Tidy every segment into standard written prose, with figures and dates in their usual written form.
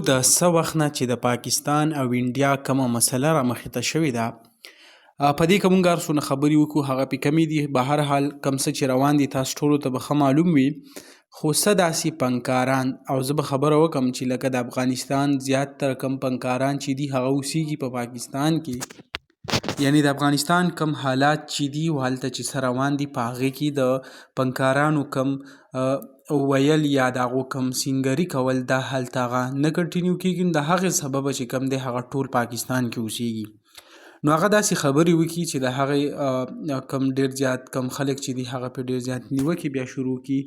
د څه وخت نه چې د پاکستان او انډیا کومه مسله رامخې ته شوې ده په دې که مونږ هر څونه خبرې وکړو هغه پې کمې دي. به هر حال کوم څه چې روان دي تاسو ټولو ته به ښه معلوم وي، خو څه داسې پنکاران او زه به خبره وکړم چې لکه د افغانستان زیاتره کم پنکاران چې دي هغه اوسیږي په پاکستان کې، یعنی د افغانستان کم حالات چې دي و هلته چې څه روان دي په هغې کې د پنکارانو کم ویل یا د هغو کم سینګري کول دا هلته هغه نه کنټینیو کېږي. نو د هغې سببه چې کم دی هغه ټول پاکستان کې اوسیږي. نو هغه داسې خبرې وکړي چې د هغې کم ډېر زیات کم خلک چې دي هغه پې ډېر زیات نیوکې بیا شروع کړي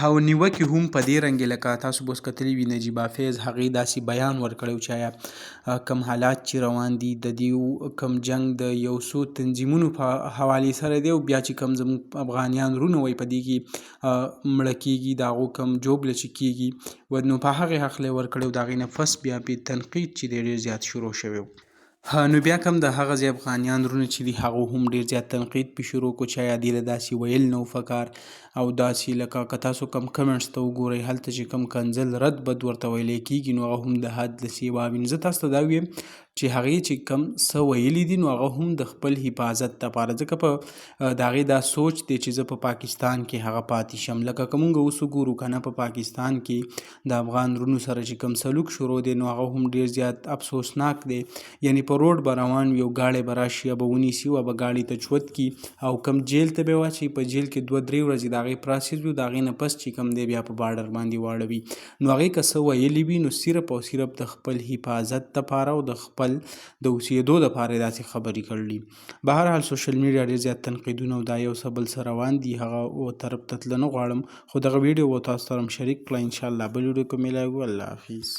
او نیوکې هم په دې رنګ لکه تاسو به اوس کتلي وي نجیب حافظ هغې داسې بیان ورکړی چې آیا کم حالات چې روان دي د دې کم جنګ د یو څو تنظیمونو په حوالې سره دی او بیا چې کم زموږ افغانیان وروڼه وایي په دې کې مړه کېږي د هغو کم جوبله چې کېږي نو په هغې هکله یې ورکړی او د هغې نه پس بیا پې تنقید چې دی ډېر زیات شروع شوی و. نو بیا کوم د هغه ځای افغانیان وروڼه چې دي هغو هم ډېر زیات تنقید پې شروع کړو چې آیا دې له داسې ویل نه و پکار او داسې لکه که تاسو کم کمنټس ته وګورئ هلته چې کم کنځل رد بد ورته ویلی کېږي نو هغه هم د حد له سیوا وي. نو زه تاسو ته دا ویم چې هغې چې کم څه ویلي دي نو هغه هم د خپل حفاظت دپاره، ځکه په د هغې دا سوچ دی چې زه په پاکستان کې هغه پاتې شم. لکه که مونږ اوس وګورو که نه په پاکستان کې د افغان وروڼو سره چې کم سلوک شروع دی نو هغه هم ډېر زیات افسوسناک دی. یعنی په روډ به روان وي او ګاډی به راشي یا به ونیسي او به ګاډي ته چوت کي او کم جیل ته به یې واچوي، په جیل کې 2-3 ورځې د هغې پراسس وي، د هغې نه پس چې کم دی بیا په بارډر باندې واړوي. نو هغې که څه ویلي وي نو صرف او صرف د خپل حفاظت دپاره او د خپل د اوسېدو دپاره یې داسې خبرې کړلي. به هر حال سوشل میډیا ډېر زیات تنقیدونه او دا یو څه بل څه روان دي هغه طرف ته تله نه غواړم، خو دغه ویډیو به تاسو سره هم شریک کړه. انشاءالله بل ویډیو کې میلاوو. الله حافظ.